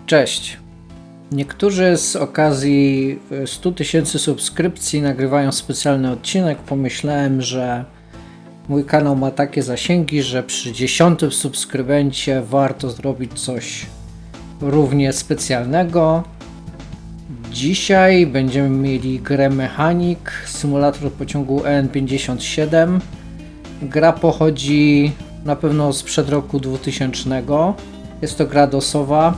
Cześć. Niektórzy z okazji 100 000 subskrypcji nagrywają specjalny odcinek. Pomyślałem, że mój kanał ma takie zasięgi, że przy 10 subskrybencie warto zrobić coś równie specjalnego. Dzisiaj będziemy mieli grę Mechanic, symulator pociągu EN57. Gra pochodzi na pewno sprzed roku 2000. Jest to gra DOS-owa.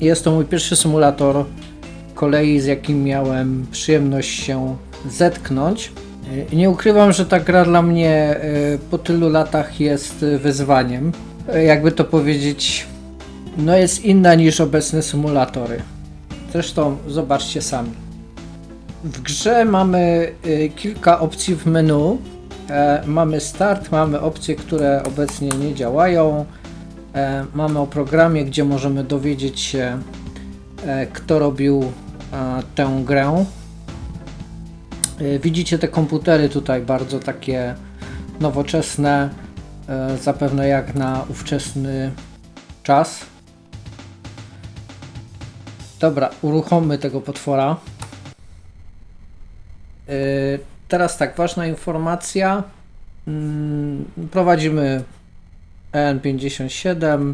Jest to mój pierwszy symulator kolei, z jakim miałem przyjemność się zetknąć. Nie ukrywam, że ta gra dla mnie po tylu latach jest wyzwaniem. Jakby to powiedzieć, no jest inna niż obecne symulatory. Zresztą zobaczcie sami. W grze mamy kilka opcji w menu. Mamy start, mamy opcje, które obecnie nie działają. Mamy o programie, gdzie możemy dowiedzieć się, kto robił tę grę. Widzicie te komputery tutaj bardzo takie nowoczesne, zapewne jak na ówczesny czas. Dobra, uruchommy tego potwora. Teraz tak, ważna informacja. Prowadzimy EN57.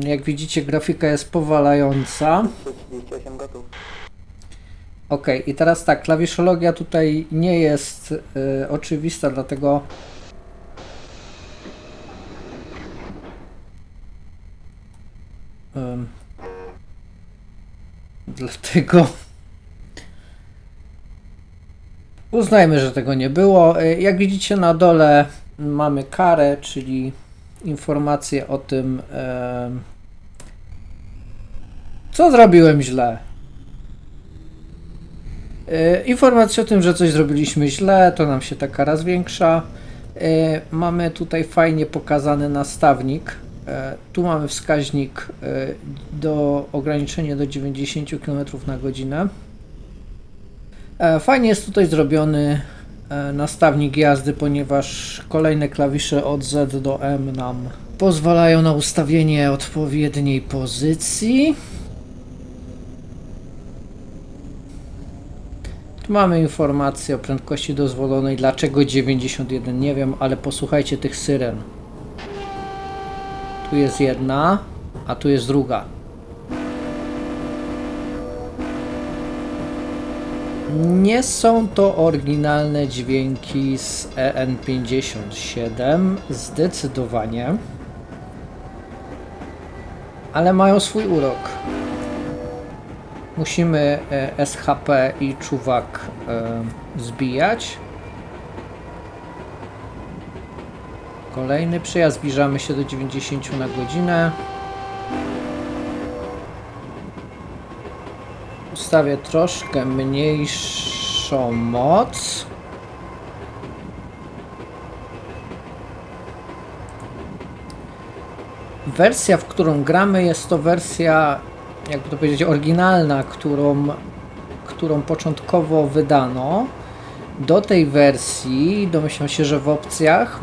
Jak widzicie, grafika jest powalająca. 38 gotów. Ok, i teraz tak, klawiszologia tutaj nie jest oczywista, dlatego uznajmy, że tego nie było. Jak widzicie, na dole mamy karę, czyli informacje o tym, co zrobiłem źle. Informacje o tym, że coś zrobiliśmy źle, to nam się ta kara zwiększa. Mamy tutaj fajnie pokazany nastawnik. Tu mamy wskaźnik do ograniczenia do 90 km/h. Fajnie jest tutaj zrobiony nastawnik jazdy, ponieważ kolejne klawisze od Z do M nam pozwalają na ustawienie odpowiedniej pozycji. Tu mamy informację o prędkości dozwolonej. Dlaczego 91? Nie wiem, ale posłuchajcie tych syren. Tu jest jedna, a tu jest druga. Nie są to oryginalne dźwięki z EN57, zdecydowanie, ale mają swój urok. Musimy SHP i czuwak zbijać. Kolejny przejazd, zbliżamy się do 90 na godzinę. Ustawię troszkę mniejszą moc. Wersja, w którą gramy, jest to wersja, jakby to powiedzieć, oryginalna, którą początkowo wydano. Do tej wersji, domyślam się, że w opcjach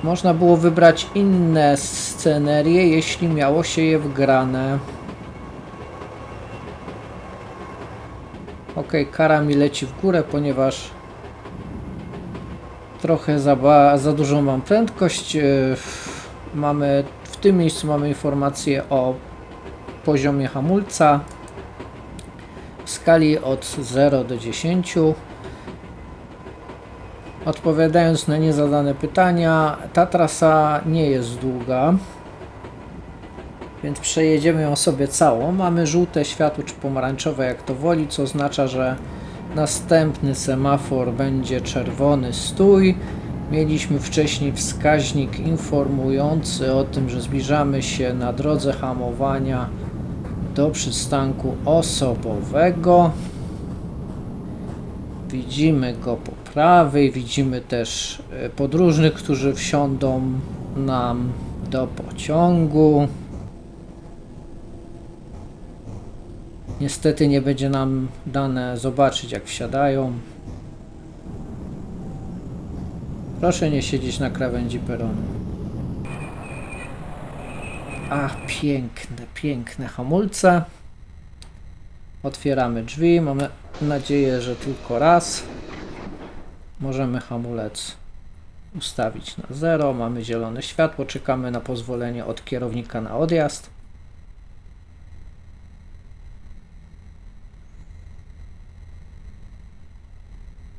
można było wybrać inne scenerie, jeśli miało się je wgrane. Ok, kara mi leci w górę, ponieważ trochę za dużą mam prędkość. W tym miejscu mamy informację o poziomie hamulca w skali od 0 do 10. Odpowiadając na niezadane pytania, ta trasa nie jest długa, więc przejedziemy ją sobie całą. Mamy żółte światło czy pomarańczowe, jak to woli, co oznacza, że następny semafor będzie czerwony stój. Mieliśmy wcześniej wskaźnik informujący o tym, że zbliżamy się na drodze hamowania do przystanku osobowego. Widzimy go po prawej, widzimy też podróżnych, którzy wsiądą nam do pociągu. Niestety nie będzie nam dane zobaczyć, jak wsiadają. Proszę nie siedzieć na krawędzi peronu. Ach, piękne, piękne hamulce. Otwieramy drzwi. Mamy nadzieję, że tylko raz. Możemy hamulec ustawić na 0. Mamy zielone światło. Czekamy na pozwolenie od kierownika na odjazd.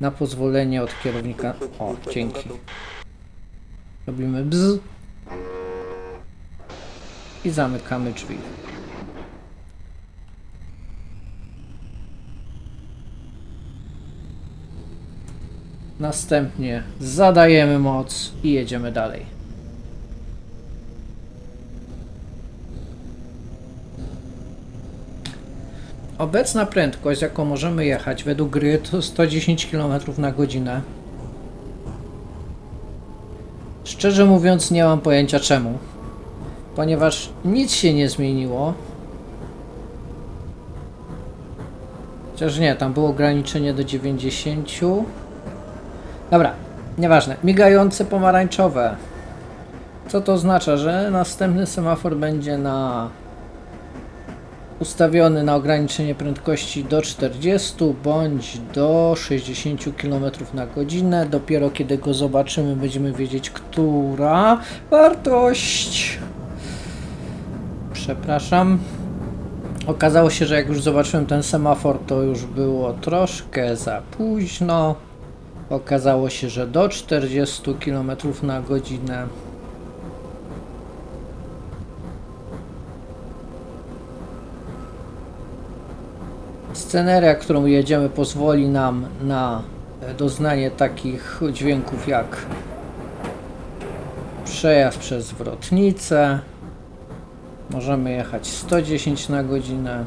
Na pozwolenie od kierownika. O, dzięki. Robimy bzz. I zamykamy drzwi. Następnie zadajemy moc i jedziemy dalej. Obecna prędkość, jaką możemy jechać według gry, to 110 km na godzinę. Szczerze mówiąc, nie mam pojęcia czemu. Ponieważ nic się nie zmieniło. Chociaż nie, tam było ograniczenie do 90. Dobra, nieważne. Migające pomarańczowe. Co to oznacza? Że następny semafor będzie ustawiony na ograniczenie prędkości do 40 bądź do 60 km na godzinę. Dopiero kiedy go zobaczymy, będziemy wiedzieć, która wartość. Przepraszam. Okazało się, że jak już zobaczyłem ten semafor, to już było troszkę za późno. Okazało się, że do 40 km na godzinę. Sceneria, którą jedziemy, pozwoli nam na doznanie takich dźwięków jak przejazd przez zwrotnicę. Możemy jechać 110 na godzinę.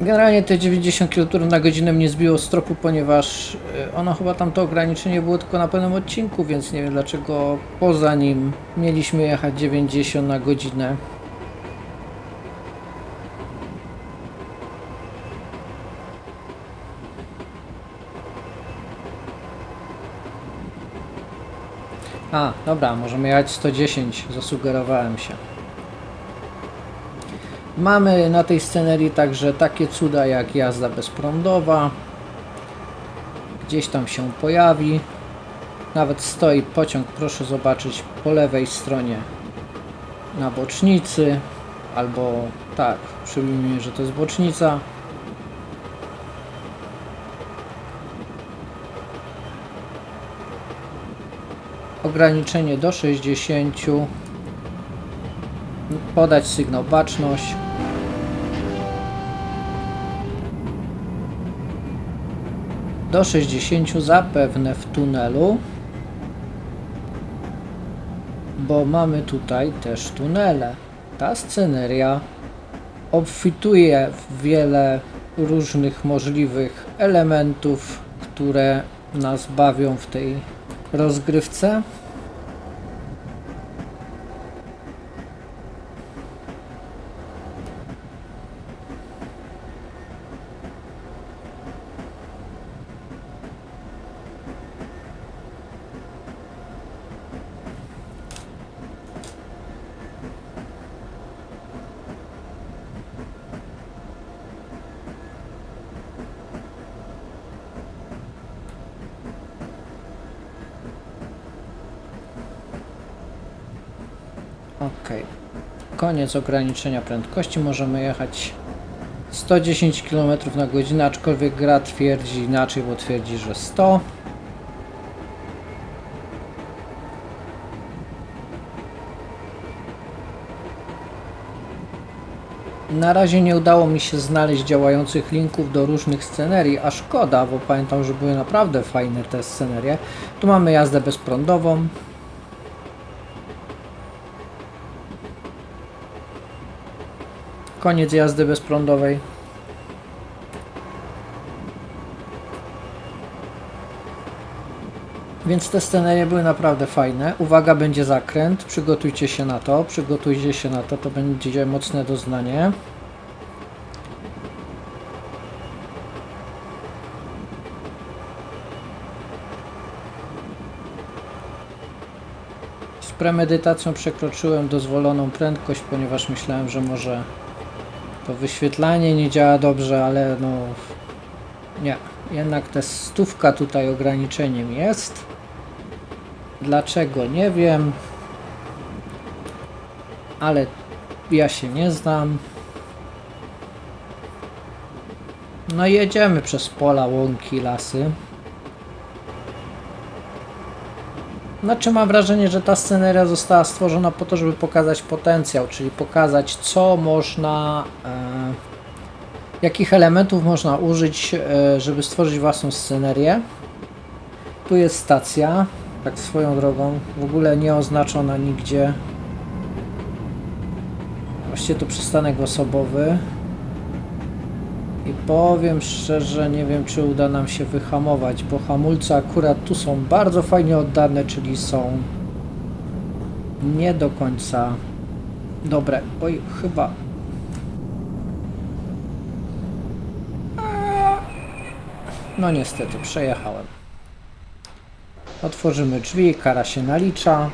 Generalnie te 90 km na godzinę mnie zbiło z tropu, ponieważ ono chyba tam to ograniczenie było tylko na pewnym odcinku, więc nie wiem dlaczego poza nim mieliśmy jechać 90 na godzinę. A, dobra, możemy jechać 110, zasugerowałem się. Mamy na tej scenerii także takie cuda jak jazda bezprądowa. Gdzieś tam się pojawi. Nawet stoi pociąg, proszę zobaczyć, po lewej stronie na bocznicy. Albo tak, przyjmijmy, że to jest bocznica. Ograniczenie do 60. Podać sygnał baczność. Do 60 zapewne w tunelu, bo mamy tutaj też tunele. Ta sceneria obfituje w wiele różnych możliwych elementów, które nas bawią w tej rozgrywce. Ok, koniec ograniczenia prędkości, możemy jechać 110 km na godzinę, aczkolwiek gra twierdzi inaczej, bo twierdzi, że 100. Na razie nie udało mi się znaleźć działających linków do różnych scenerii, a szkoda, bo pamiętam, że były naprawdę fajne te scenerie. Tu mamy jazdę bezprądową. Koniec jazdy bezprądowej. Więc te scenerie były naprawdę fajne. Uwaga, będzie zakręt. Przygotujcie się na to. Przygotujcie się na to. To będzie mocne doznanie. premedytacją przekroczyłem dozwoloną prędkość, ponieważ myślałem, że może to wyświetlanie nie działa dobrze, ale no nie. Jednak ta 100 tutaj ograniczeniem jest. Dlaczego? Nie wiem. Ale ja się nie znam. No i jedziemy przez pola, łąki, lasy. Znaczy mam wrażenie, że ta sceneria została stworzona po to, żeby pokazać potencjał, czyli pokazać co można, jakich elementów można użyć, żeby stworzyć własną scenerię. Tu jest stacja, tak swoją drogą, w ogóle nie oznaczona nigdzie. Właściwie to przystanek osobowy. I powiem szczerze, nie wiem czy uda nam się wyhamować, bo hamulce akurat tu są bardzo fajnie oddane, czyli są nie do końca dobre. Oj, chyba... No niestety, przejechałem. Otworzymy drzwi, kara się nalicza.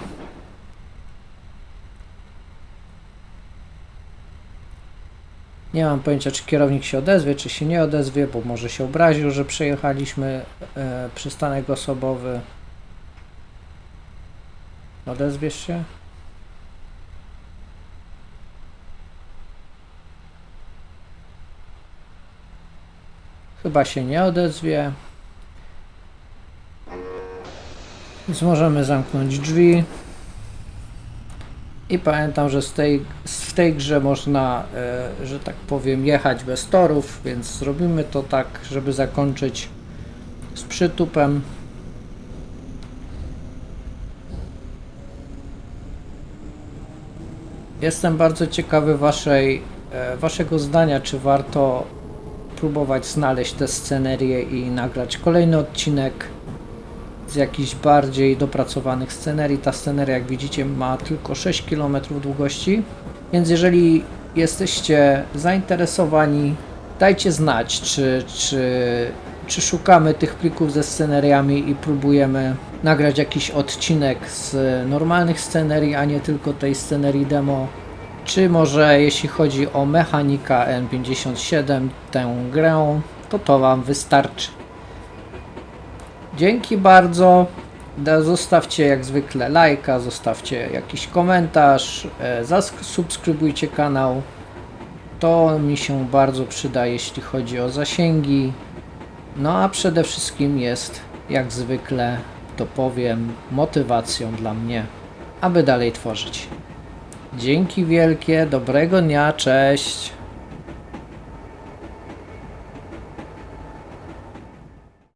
Nie mam pojęcia, czy kierownik się odezwie, czy się nie odezwie, bo może się obraził, że przejechaliśmy przystanek osobowy. Odezwiesz się? Chyba się nie odezwie. Więc możemy zamknąć drzwi. I pamiętam, że w tej grze można, że tak powiem, jechać bez torów, więc zrobimy to tak, żeby zakończyć z przytupem. Jestem bardzo ciekawy waszego zdania, czy warto próbować znaleźć tę scenerię i nagrać kolejny odcinek z jakichś bardziej dopracowanych scenerii. Ta sceneria, jak widzicie, ma tylko 6 km długości, więc jeżeli jesteście zainteresowani, dajcie znać, czy szukamy tych plików ze sceneriami i próbujemy nagrać jakiś odcinek z normalnych scenerii, a nie tylko tej scenerii demo, czy może jeśli chodzi o Mechanika N57, tę grę, to wam wystarczy. Dzięki bardzo. Zostawcie jak zwykle lajka, zostawcie jakiś komentarz, zasubskrybujcie kanał. To mi się bardzo przyda, jeśli chodzi o zasięgi. No a przede wszystkim jest, jak zwykle, to powiem, motywacją dla mnie, aby dalej tworzyć. Dzięki wielkie, dobrego dnia, cześć!